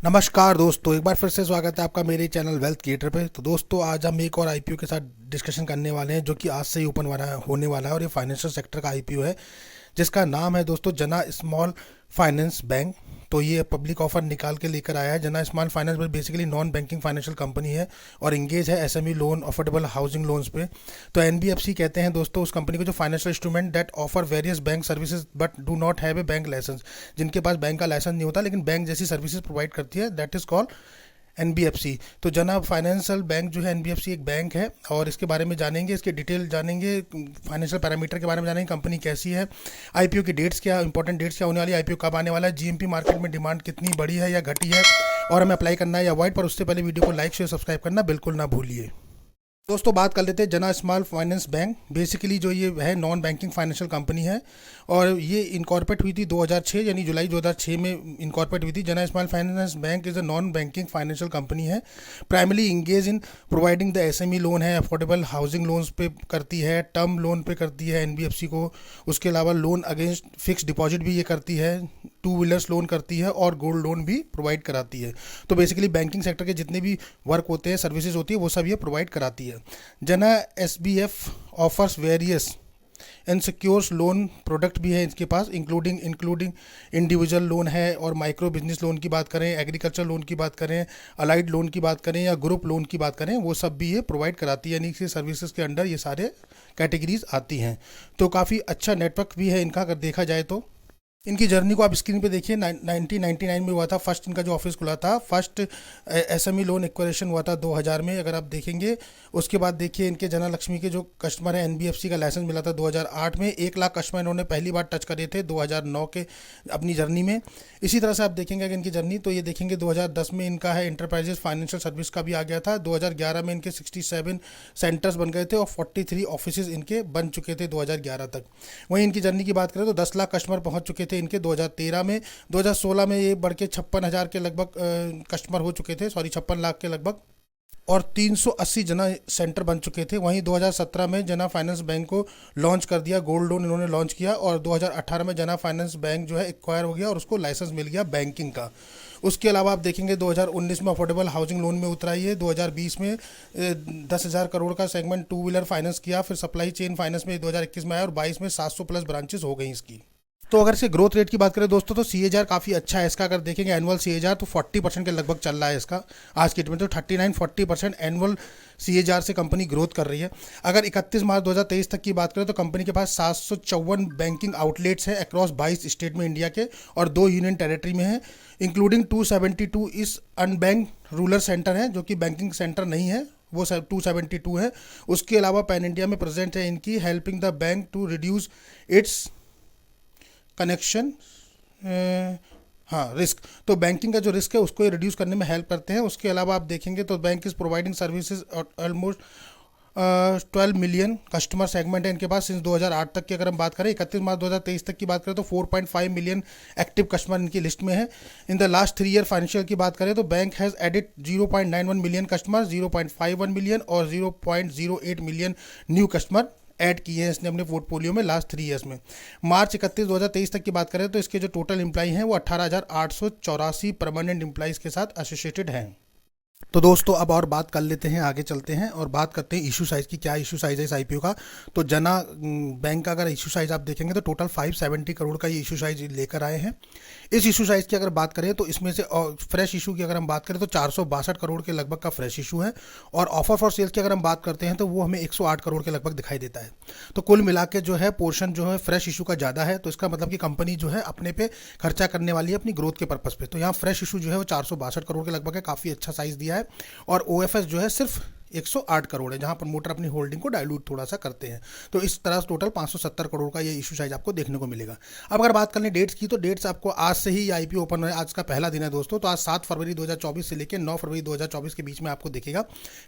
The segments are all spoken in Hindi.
नमस्कार दोस्तों, एक बार फिर से स्वागत है आपका मेरे चैनल वेल्थ क्रिएटर पे। तो दोस्तों, आज हम एक और आईपीओ के साथ डिस्कशन करने वाले हैं जो कि आज से ही ओपन होने वाला है। और ये फाइनेंशियल सेक्टर का आईपीओ है जिसका नाम है दोस्तों जना स्मॉल फाइनेंस बैंक। तो ये पब्लिक ऑफर निकाल के लेकर आया है। जना small finance bank basically non banking financial company है और इंगेज है SME loan, affordable housing loans पे। तो एनबीएफसी कहते हैं दोस्तों उस कंपनी को जो financial instrument that offer various bank services but do not have a bank licence, जिनके पास बैंक का लाइसेंस नहीं होता लेकिन बैंक जैसी सर्विसेज प्रोवाइड करती है, दैट इज कॉल्ड एनबीएफसी। तो जना फाइनेंशियल बैंक जो है, एनबीएफसी एक बैंक है और इसके बारे में जानेंगे, इसके डिटेल जानेंगे, फाइनेंशियल पैरामीटर के बारे में जानेंगे, कंपनी कैसी है, आईपीओ की डेट्स क्या, इंपॉर्टेंट डेट्स क्या होने वाली है, आईपीओ कब आने वाला है, जीएमपी मार्केट में डिमांड कितनी बढ़ी है या घटी है, और हमें अप्लाई करना है या अवॉइड। पर उससे पहले वीडियो को लाइक शेयर सब्सक्राइब करना बिल्कुल ना भूलिए। दोस्तों, बात कर लेते हैं जना स्मॉल फाइनेंस बैंक। बेसिकली जो ये है नॉन बैंकिंग फाइनेंशियल कंपनी है और ये इनकॉर्पोरेट हुई थी 2006 यानी जुलाई 2006 में इनकॉर्पोरेट हुई थी। Jana small finance bank is a non banking financial company है, primary engage in providing the SME loan है, अफोर्डेबल हाउसिंग लोन्स पे करती है, टर्म लोन पे करती है एनबीएफसी को। उसके अलावा लोन अगेंस्ट फिक्स डिपॉजिट भी ये करती है, टू व्हीलर्स लोन करती है और गोल्ड लोन भी प्रोवाइड कराती है। तो बेसिकली बैंकिंग सेक्टर के जितने भी वर्क होते हैं, सर्विसेज होती है, वो सब ये प्रोवाइड कराती है। जना SBF offers various इनसिक्योर्स loan product भी है इसके पास, इंक्लूडिंग इंडिविजुअल लोन है और माइक्रो बिजनेस लोन की बात करें, एग्रीकल्चर लोन की बात करें, अलाइड लोन की बात करें या ग्रुप लोन की बात करें, वो सब भी ये प्रोवाइड कराती है। यानी कि सर्विसेज के अंडर ये सारे कैटेगरीज आती हैं। तो काफ़ी अच्छा नेटवर्क भी है इनका अगर देखा जाए तो। इनकी जर्नी को आप स्क्रीन पे देखिए। 1999 में हुआ था फर्स्ट इनका जो ऑफिस खुला था। फर्स्ट एसएमई लोन एक्वायरेशन हुआ था 2000 में, अगर आप देखेंगे। उसके बाद देखिए इनके जना लक्ष्मी के जो कस्टमर है, एनबीएफसी का लाइसेंस मिला था 2008 में। 1 लाख कस्टमर इन्होंने पहली बार टच करे थे 2009 के अपनी जर्नी में। इसी तरह से आप देखेंगे अगर इनकी जर्नी तो ये देखेंगे 2010 में इनका है इंटरप्राइजेस फाइनेंशियल सर्विस का भी आ गया था। 2011 में इनके 67 सेंटर्स बन गए थे और 43 ऑफिस इनके बन चुके थे 2011 तक। वहीं इनकी जर्नी की बात करें तो 10 लाख कस्टमर पहुंच चुके थे इनके 2013 में। 2016 में ये बढ़ के 56,000 के लगभग कस्टमर हो चुके थे, 56 लाख के लगभग, और 380 जना सेंटर बन चुके थे। वहीं 2017 में जना फाइनेंस बैंक को लॉन्च कर दिया, गोल्ड लोन इन्होंने लॉन्च किया, और 2018 में जना फाइनेंस बैंक जो है एक्वायर हो गया और उसको लाइसेंस मिल गया बैंकिंग का। उसके अलावा आप देखेंगे 2019 में अफोर्डेबल हाउसिंग लोन में उतराई है, 2020 में 10,000 करोड़ का सेगमेंट टू व्हीलर फाइनेंस किया, फिर सप्लाई चेन फाइनेंस में 2021 में आया और 22 में 700 प्लस ब्रांचेस हो गई इसकी। तो अगर इसके ग्रोथ रेट की बात करें दोस्तों तो सीएजार काफ़ी अच्छा है इसका। अगर देखेंगे एनुअल सीएजार तो 40% के लगभग चल रहा है इसका आज की डेट में। तो 39-40% एनुअल सीएजार से कंपनी ग्रोथ कर रही है। अगर 31 मार्च 2023 तक की बात करें तो कंपनी के पास 754 बैंकिंग आउटलेट्स हैं अक्रॉस 22 स्टेट में इंडिया के और 2 यूनियन टेरेटरी में है, इंक्लूडिंग 272 इस अनबैंक रूरल सेंटर है जो कि बैंकिंग सेंटर नहीं है, वो 272 है। उसके अलावा पैन इंडिया में प्रेजेंट है इनकी, helping the bank to reduce its connection risk. तो बैंकिंग का जो रिस्क है उसको रिड्यूस करने में हेल्प करते हैं। उसके अलावा आप देखेंगे तो bank is providing services almost 12 million customer segment है इनके पास सिंस 2008 तक की। अगर हम बात करें 31 मार्च 2023 तक की बात करें तो 4.5 मिलियन एक्टिव कस्टमर इनकी लिस्ट में है। In the last 3 year financial की बात करें तो bank has added 0.91 million customer, 0.51 million और 0.08 मिलियन न्यू कस्टमर ऐड किए हैं इसने अपने पोर्टफोलियो में लास्ट 3 ईयर्स में। मार्च 31 2023 तक की बात करें तो इसके जो टोटल एम्प्लॉई हैं वो 18,884 परमानेंट एम्प्लॉइज़ के साथ एसोसिएटेड हैं। तो दोस्तों, अब और बात कर लेते हैं, आगे चलते हैं और बात करते हैं इशू साइज़ की। क्या इशू साइज़ है इस आईपीओ का? तो जना बैंक का अगर इशू साइज़ आप देखेंगे तो टोटल 570 करोड़ का ये इशू साइज़ लेकर आए हैं। इस इशू साइज़ की अगर बात करें तो इसमें से फ्रेश इशू की अगर हम बात करें तो 462 करोड़ के लगभग का फ्रेश इशू है, और ऑफर फॉर सेल्स की अगर हम बात करते हैं तो वो हमें 108 करोड़ के लगभग दिखाई देता है। तो कुल मिला के जो है पोर्शन जो है फ्रेश इशू का ज़्यादा है। तो इसका मतलब कि कंपनी जो है अपने पे खर्चा करने वाली है अपनी ग्रोथ के पर्पज़ पे। तो यहाँ फ्रेश इशू जो है वो 462 करोड़ के लगभग है, काफ़ी अच्छा साइज़ दिया है। और ओएफएस जो है सिर्फ 108 करोड़ है, जहां प्रमोटर अपनी होल्डिंग को डाइल्यूट थोड़ा सा करते हैं। तो इस तरह से टोटल 570 करोड़ का ये इशू साइज आपको देखने को मिलेगा। अब अगर बात कर लें डेट्स की तो डेट्स आपको आज से ही आईपीओ ओपन है, आज का पहला दिन है दोस्तों। तो आज 7 फरवरी 2024 से लेकर 9 फरवरी 2024 के बीच में आपको दिखेगा।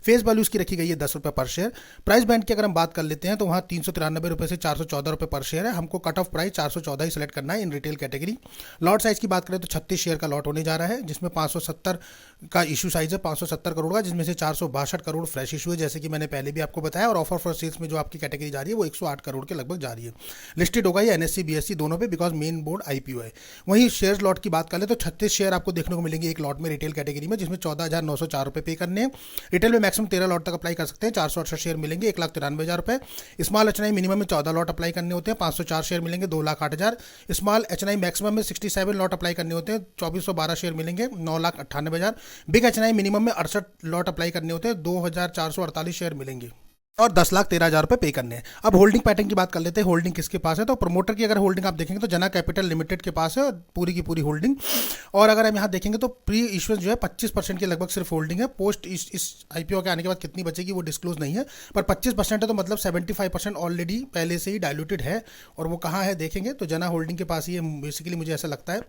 फेस वैल्यू इसकी रखी गई है 10 रुपये पर शेयर। प्राइस बैंड की अगर हम बात कर लेते हैं तो वहाँ 393 रुपये से 414 रुपये पर शेयर है। हमको कट ऑफ प्राइस 414 ही सेलेक्ट करना है in retail category. Lot size की बात करें तो 36 शेयर का लॉट होने जा रहा है, जिसमें 570 का इशू साइज है, 570 करोड़ का, जिसमें से 462 करोड़ फ्रेश इशू है, जैसे कि मैंने पहले भी आपको बताया, और ऑफर फॉर सेल्स में जो आपकी कैटेगरी जा रही है वो 108 करोड़ के लगभग जा रही है। लिस्टेड होगा ये एनएससी बीएससी दोनों पे, बिकॉज मेन बोर्ड आईपीओ है। वहीं शेयर लॉट की बात कर ले तो 36 शेयर आपको देखने को मिलेंगे एक लॉट में रिटेल कैटेगरी में, जिसमें 14,904 रुपये पे करने हैं। रिटेल में मैक्सिमम 13 लॉट तक अप्लाई कर सकते हैं, 468 शेयर मिलेंगे 1,93,000 रुपये। स्मॉल एचएनआई मिनिमम में 14 लॉट अप्लाई करने होते हैं, 504 शेयर मिलेंगे 2,08,000। स्मॉल एचएनआई मैक्सिमम में 67 लॉट अप्लाई करने होते हैं, 2,412 शेयर मिलेंगे 9,98,000। बिग एचएनआई मिनिमम में 68 लॉट अप्लाई करने होते हैं, 2,448 शेयर मिलेंगे और 10,13,000 रुपये पे करने हैं। अब होल्डिंग पैटर्न की बात कर लेते हैं, होल्डिंग किसके पास है। तो प्रमोटर की अगर होल्डिंग आप देखेंगे तो जना कैपिटल लिमिटेड के पास है पूरी की पूरी होल्डिंग। और अगर हम यहाँ देखेंगे तो प्री इश्यूएंस जो है 25% के लगभग सिर्फ होल्डिंग है। पोस्ट इस आईपीओ के आने के बाद कितनी बचेगी वो डिस्क्लोज नहीं है, पर 25% है तो मतलब 75% ऑलरेडी पहले से ही डायल्यूटेड है। और वो कहाँ है देखेंगे तो जना होल्डिंग के पास ही है बेसिकली, मुझे ऐसा लगता है।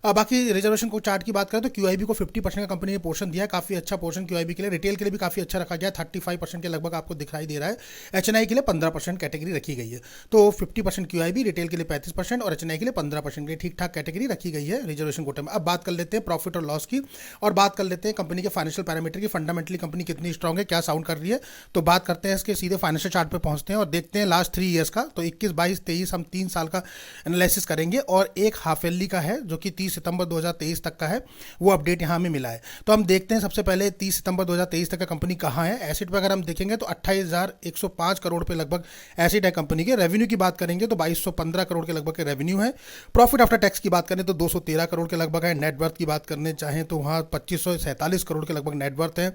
बाकी रिजर्वेशन को चार्ट की बात करें तो क्यूआईबी को 50% का कंपनी ने पोर्शन दिया है, काफी अच्छा पोर्शन क्यूआईबी के लिए। रिटेल के लिए भी काफी अच्छा रखा गया, 35% के लगभग आपको दिखाई दे रहा है। एचएनआई के लिए 15% कैटेगरी रखी गई है, तो 50% क्यूआईबी, रिटेल के लिए 35% और एचएनआई के लिए 15% की ठीक ठाक कैटेगरी रखी गई है रिजर्वेशन कोटे में। अब बात कर लेते हैं प्रॉफिट और लॉस की, और बात कर लेते हैं कंपनी के फाइनेंशियल पैरामीटर की। फंडामेंटली कंपनी कितनी स्ट्रांग है, क्या साउंड कर रही है, तो बात करते हैं इसके सीधे फाइनेंशियल चार्ट पे पहुंचते हैं और देखते हैं लास्ट 3 ईयर्स का। तो 21, 22, 23 हम 3 साल का एनालिसिस करेंगे, और एक हाफ ईयरली का है जो कि 30 सितंबर 2023 तक का है, वो अपडेट यहां हमें मिला है। तो हम देखते हैं सबसे पहले 30 सितंबर 2023 तक का कंपनी कहां है। एसेट पे अगर हम देखेंगे तो 28,105 करोड़ पे लगभग एसेट है कंपनी के। रेवेन्यू की बात करेंगे तो 2,215 करोड़ के लगभग के रेवेन्यू है। प्रॉफिट आफ्टर टैक्स की बात करें तो 213 करोड़ के लगभग है। नेट वर्थ की बात करने चाहें तो वहां 2,547 करोड़ के लगभग नेट वर्थ है।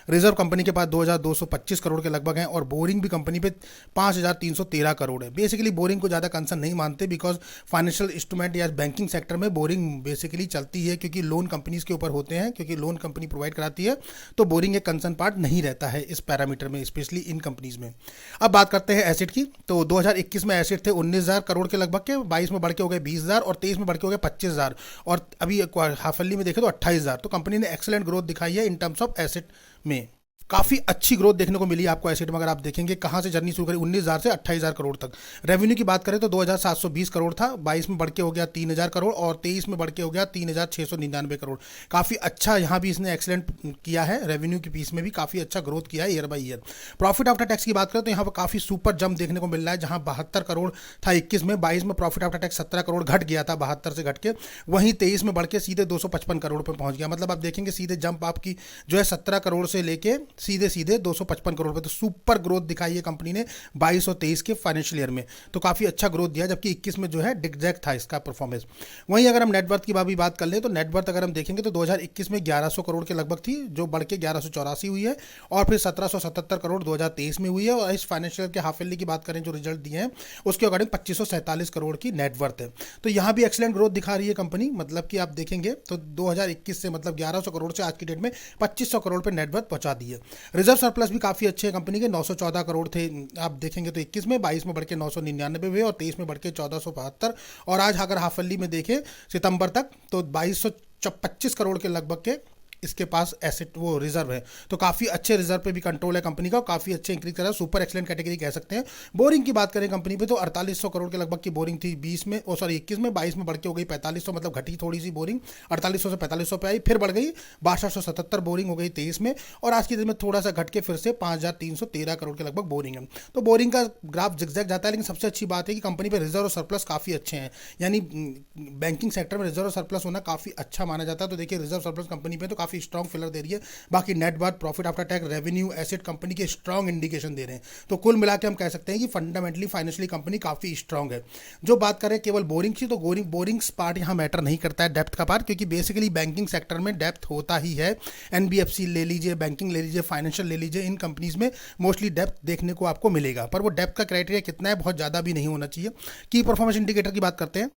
रिजर्व कंपनी के पास 2,225 करोड़ के लगभग है, और बोरिंग भी कंपनी पे 5,313 करोड़ है। बेसिकली बोरिंग को ज्यादा कंसर्न नहीं मानते, बिकॉज फाइनेंशियल इंस्ट्रूमेंट या बैंकिंग सेक्टर में बोरिंग बेसिकली चलती है, क्योंकि लोन कंपनीज के ऊपर होते हैं, क्योंकि लोन कंपनी प्रोवाइड कराती है, तो बोरिंग एक कंसर्न पार्ट नहीं रहता है इस पैरामीटर में, स्पेशली इन कंपनीज में। अब बात करते हैं एसेट की, तो 2021 में एसेट थे 19,000 करोड़ के लगभग के, 22 में बढ़ के हो गए 20,000 और 23 में बढ़ के हो गए 25,000, और अभी हाफ ईयरली में देखें तो 28,000। तो कंपनी ने एक्सेलेंट ग्रोथ दिखाई है इन टर्म्स ऑफ एसेट में। काफी अच्छी ग्रोथ देखने को मिली आपको एसेट में। अगर आप देखेंगे कहां से जर्नी शुरू करी, 19,000 से 28,000 करोड़ तक। रेवेन्यू की बात करें तो 2,720 करोड़ था, 22 में बढ़ के हो गया 3,000 करोड़, और 23 में बढ़ के हो गया 3,699 करोड़। काफी अच्छा यहाँ भी इसने एक्सेलेंट किया है, रेवेन्यू की पीस में भी काफी अच्छा ग्रोथ किया है year by year. Profit after tax की बात करें तो यहाँ पर काफी सुपर जंप देखने को मिल रहा है, जहां 72 करोड़ था 21 में, 22 में प्रॉफिट आफ्टर टैक्स 17 करोड़ घट गया था 72 से घट के, वहीं 23 में बढ़ के सीधे 255 करोड़ पर पहुंच गया। मतलब आप देखेंगे सीधे जंप आपकी जो है 17 करोड़ से लेके सीधे सीधे 255 करोड़ पे। तो सुपर ग्रोथ दिखाई है कंपनी ने 22 और 23 के फाइनेंशियल ईयर में, तो काफी अच्छा ग्रोथ दिया, जबकि 21 में जो है डिग्जैक्ट था इसका परफॉर्मेंस। वहीं अगर हम नेटवर्थ की भी बात कर ले तो नेटवर्थ अगर हम देखेंगे तो 2021 में 1100 करोड़ के लगभग थी, जो बढ़ के 1184 हुई है, और फिर 1777 करोड़ 2023 में हुई है। और इस फाइनेंशियल के हाफ ईयरली की बात करें जो रिजल्ट दिए हैं उसके अकॉर्डिंग 2,547 करोड़ की नेटवर्थ है। तो यहां भी एक्सीलेंट ग्रोथ दिखा रही है कंपनी, मतलब कि आप देखेंगे तो 2021 से मतलब 1100 करोड़ से आज की डेट में 2,500 करोड़ पे नेटवर्थ पहुंचा दी है। रिजर्व सरप्लस भी काफी अच्छे कंपनी के 914 करोड़ थे आप देखेंगे तो 21 में, 22 में बढ़ के 999 हुए, और 23 में बढ़ के 1,472। और आज अगर हाफ ईयरली में देखें सितंबर तक तो 2,225 करोड़ के लगभग के इसके पास एसेट वो रिजर्व है। तो काफी अच्छे रिजर्व पे भी कंट्रोल है कंपनी का, काफी अच्छे इंक्रीज कर रहा है, सुपर एक्सीलेंट कैटेगरी कह सकते हैं। बोरिंग की बात करें कंपनी पे तो 4800 करोड़ के लगभग की बोरिंग थी 20 में, 21 में, 22 में बढ़ के हो गई 4500, मतलब घटी थोड़ी सी बोरिंग, 4800 से 4500 पे आई, फिर बढ़ गई 6277 बोरिंग हो गई 23 में, और आज की दिन में थोड़ा सा घट के फिर से 5,313 करोड़ के लगभग बोरिंग है। तो बोरिंग का ग्राफ जिगजैग जाता है, लेकिन सबसे अच्छी बात है कि कंपनी पे रिजर्व और सरप्लस काफी अच्छे हैं, यानी बैंकिंग सेक्टर में रिजर्व और सरप्लस होना काफी अच्छा माना जाता है। तो देखिए रिजर्व सरप्लस कंपनी पे तो काफी स्ट्रॉन्ग फिलर दे रही है। बाकी net worth, profit after tax, revenue, asset company के स्ट्रॉन्ग इंडिकेशन दे रहे हैं। तो कुल मिला के हम कह सकते हैं कि फंडामेंटली फाइनेंशियली कंपनी काफी स्ट्रॉन्ग है। जो बात करें केवल बोरिंग की, तो बोरिंग्स पार्ट यहां मैटर नहीं करता है, डेप्थ का पार्ट, क्योंकि बेसिकली बैंकिंग सेक्टर में डेप्थ होता ही है। एनबीएफसी ले लीजिए, बैंकिंग ले लीजिए, फाइनेंशियल ले लीजिए, इन कंपनीज में मोस्टली डेप्थ देखने को आपको मिलेगा, पर वो डेप्थ का क्राइटेरिया कितना है, बहुत ज्यादा भी नहीं होना चाहिए। की परफॉर्मेंस इंडिकेटर की बात करते हैं,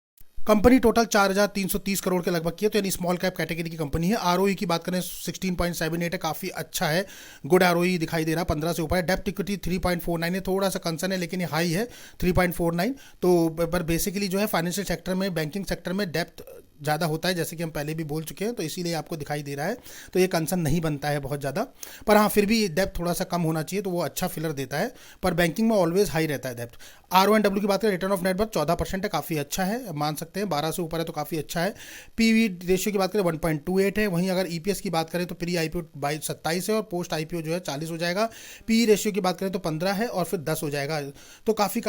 कंपनी टोटल 4,330 करोड़ के लगभग की है, तो यानी स्मॉल कैप कैटेगरी की कंपनी है। आरओई की बात करें 16.78 है, काफी अच्छा है, गुड आरओई दिखाई दे रहा है, 15 से ऊपर है। डेप्ट इक्विटी 3.49 है, थोड़ा सा कंसर्न है लेकिन ये हाई है 3.49। तो पर बेसिकली जो है फाइनेंशियल सेक्टर में, बैंकिंग सेक्टर में डेप्थ ज़्यादा होता है, जैसे कि हम पहले भी बोल चुके हैं, तो इसीलिए आपको दिखाई दे रहा है। तो ये कंसर्न नहीं बनता है बहुत ज़्यादा, पर हाँ फिर भी डेप्थ थोड़ा सा कम होना चाहिए, तो वो अच्छा फिलर देता है। पर बैंकिंग में ऑलवेज हाई रहता है डेप्थ। R1W की बात करें, रिटर्न ऑफ नेटवर्थ 14% है, काफ़ी अच्छा है, मान सकते हैं 12 से ऊपर है तो काफ़ी अच्छा है। पीवी रेशियो की बात करें 1.28 है। वहीं अगर ईपीएस की बात करें तो प्री आईपीओ 27 है और पोस्ट आईपीओ जो है 40 हो जाएगा। पी रेशियो की बात करें तो 15 है और फिर 10 हो जाएगा। तो काफ़ी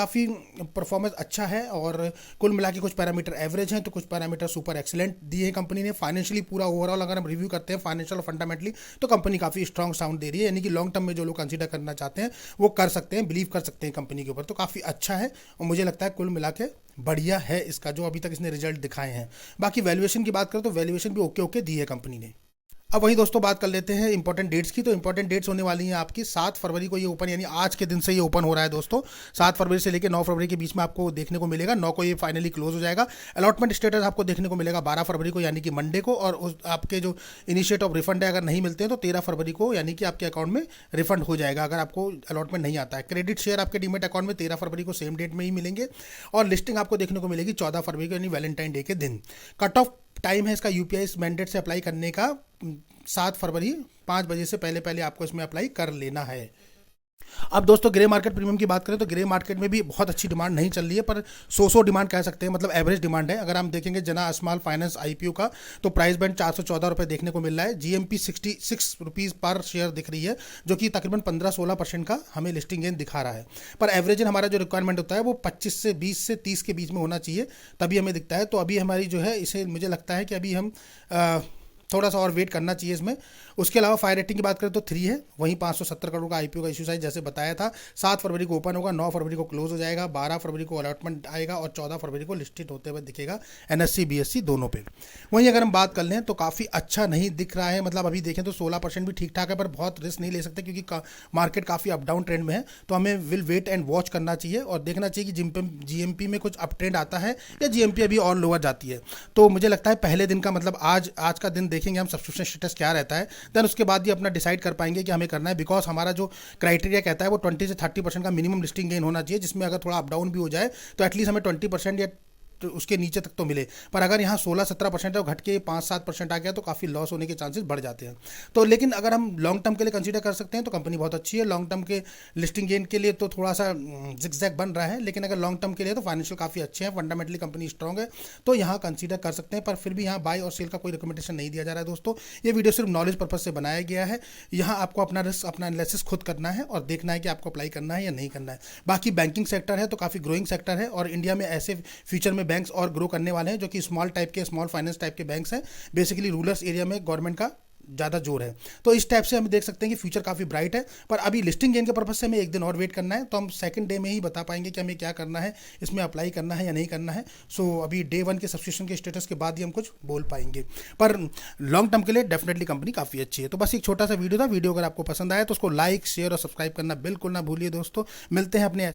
परफॉर्मेंस अच्छा है, और कुल मिला के कुछ पैरामीटर एवरेज हैं तो कुछ पैरामीटर सुपर एक्सीलेंट दिए हैं कंपनी ने। फाइनेंशियली पूरा ओवरऑल अगर हम रिव्यू करते हैं फाइनेंशियल और फंडामेंटली, तो कंपनी काफ़ी स्ट्रॉन्ग साउंड दे रही है, यानी कि लॉन्ग टर्म में जो लोग कंसीडर करना चाहते हैं वो कर सकते हैं, बिलीव कर सकते हैं कंपनी के ऊपर। तो काफ़ी अच्छा है और मुझे लगता है कुल मिला के बढ़िया है इसका जो अभी तक इसने रिजल्ट दिखाए हैं। बाकी वैल्यूएशन की बात करें तो वैल्यूएशन भी ओके ओके दी है कंपनी ने। अब वहीं दोस्तों बात कर लेते हैं इंपॉर्टेंट डेट्स की। तो इंपॉर्टेंट डेट्स होने वाली हैं आपकी 7 फरवरी को ये ओपन, यानी आज के दिन से ये ओपन हो रहा है दोस्तों। 7 फरवरी से लेकर 9 फरवरी के बीच में आपको देखने को मिलेगा। 9 को ये फाइनली क्लोज हो जाएगा। अलॉटमेंट स्टेटस आपको देखने को मिलेगा 12 फरवरी को, यानी कि मंडे को, और उस आपके जो इनिशिएट ऑफ रिफंड है अगर नहीं मिलते हैं तो 13 फरवरी को, यानी कि आपके अकाउंट में रिफंड हो जाएगा अगर आपको अलॉटमेंट नहीं आता है। क्रेडिट शेयर आपके डीमेट अकाउंट में 13 फरवरी को सेम डेट में ही मिलेंगे, और लिस्टिंग आपको देखने को मिलेगी 14 फरवरी को, यानी वैलेंटाइन डे के दिन। कट ऑफ टाइम है इसका यूपीआई मैंडेट से अप्लाई करने का 7 फरवरी 5 बजे से पहले पहले आपको इसमें अप्लाई कर लेना है। अब दोस्तों ग्रे मार्केट प्रीमियम की बात करें तो ग्रे मार्केट में भी बहुत अच्छी डिमांड नहीं चल रही है, पर सो डिमांड कह सकते हैं, मतलब एवरेज डिमांड है। अगर हम देखेंगे जना स्मॉल फाइनेंस आईपीओ का, तो प्राइस बैंड 414 रुपये देखने को मिल रहा है। जीएमपी 66 रुपीज़ पर शेयर दिख रही है, जो कि तकरीबन 15-16% का हमें लिस्टिंग गेन दिखा रहा है। पर एवरेज हमारा जो रिक्वायरमेंट होता है वो 25 से 20 से 30 के बीच में होना चाहिए, तभी हमें दिखता है। तो अभी हमारी जो है इसे मुझे लगता है कि अभी हम थोड़ा सा और वेट करना चाहिए इसमें। उसके अलावा फायर रेटिंग की बात करें तो 3 है। वहीं 570 करोड़ का आईपीओ का इशू साइज जैसे बताया था। 7 फरवरी को ओपन होगा, 9 फरवरी को क्लोज हो जाएगा, 12 फरवरी को अलॉटमेंट आएगा और 14 फरवरी को लिस्टेड होते हुए दिखेगा एनएससी बीएससी दोनों पे। वहीं अगर हम बात कर लें तो काफ़ी अच्छा नहीं दिख रहा है, मतलब अभी देखें तो 16% भी ठीक ठाक है, पर बहुत रिस्क नहीं ले सकते क्योंकि मार्केट काफ़ी अप डाउन ट्रेंड में है। तो हमें विल वेट एंड वॉच करना चाहिए और देखना चाहिए कि जीएमपी में कुछ अप ट्रेंड आता है या जीएमपी अभी और लोअर जाती है। तो मुझे लगता है पहले दिन का, मतलब आज का दिन देखेंगे हम सब्सक्रिप्शन स्टेटस क्या रहता है, देन उसके बाद ही अपना डिसाइड कर पाएंगे कि हमें करना है। बिकॉज हमारा जो क्राइटेरिया कहता है वो 20 से 30% का मिनिमम लिस्टिंग गेन होना चाहिए, जिसमें अगर थोड़ा अप डाउन भी हो जाए तो एटलीस्ट हमें 20% या तो उसके नीचे तक तो मिले। पर अगर यहाँ 16-17% है और घट के 5-7% आ गया तो काफ़ी लॉस होने के चांसेस बढ़ जाते हैं। तो लेकिन अगर हम लॉन्ग टर्म के लिए कंसीडर कर सकते हैं तो कंपनी बहुत अच्छी है। लॉन्ग टर्म के लिस्टिंग गेन के लिए तो थोड़ा सा जिगजैग बन रहा है, लेकिन अगर लॉन्ग टर्म के लिए तो फाइनेंशियल काफ़ी अच्छे हैं, फंडामेंटली कंपनी स्ट्रॉग है, तो यहाँ कंसीडर कर सकते हैं। पर फिर भी यहाँ बाय और सेल का कोई रिकमेंडेशन नहीं दिया जा रहा है दोस्तों। ये वीडियो सिर्फ नॉलेज पर्पज से बनाया गया है। यहाँ आपको अपना रिस्क, अपना एनालिसिस खुद करना है और देखना है कि आपको अप्लाई करना है या नहीं करना है। बाकी बैंकिंग सेक्टर है तो काफ़ी ग्रोइंग सेक्टर है, और इंडिया में ऐसे फ्यूचर में बैंक्स और ग्रो करने वाले हैं जो कि स्मॉल फाइनेंस टाइप के बैंक्स हैं। बेसिकली रूरल एरिया में गवर्नमेंट का ज़्यादा जोर है, तो इस टाइप से हम देख सकते हैं कि फ्यूचर काफ़ी ब्राइट है। पर अभी लिस्टिंग गेन के पर्पज से हमें एक दिन और वेट करना है, तो हम सेकंड डे में ही बता पाएंगे कि हमें क्या करना है, इसमें अप्लाई करना है या नहीं करना है। सो अभी डे 1 के सब्सक्रिप्शन के स्टेटस के बाद ही हम कुछ बोल पाएंगे। पर लॉन्ग टर्म के लिए डेफिनेटली कंपनी काफ़ी अच्छी है। तो बस एक छोटा सा वीडियो था। वीडियो अगर आपको पसंद आया तो उसको लाइक, शेयर और सब्सक्राइब करना बिल्कुल ना भूलिए दोस्तों। मिलते हैं अपने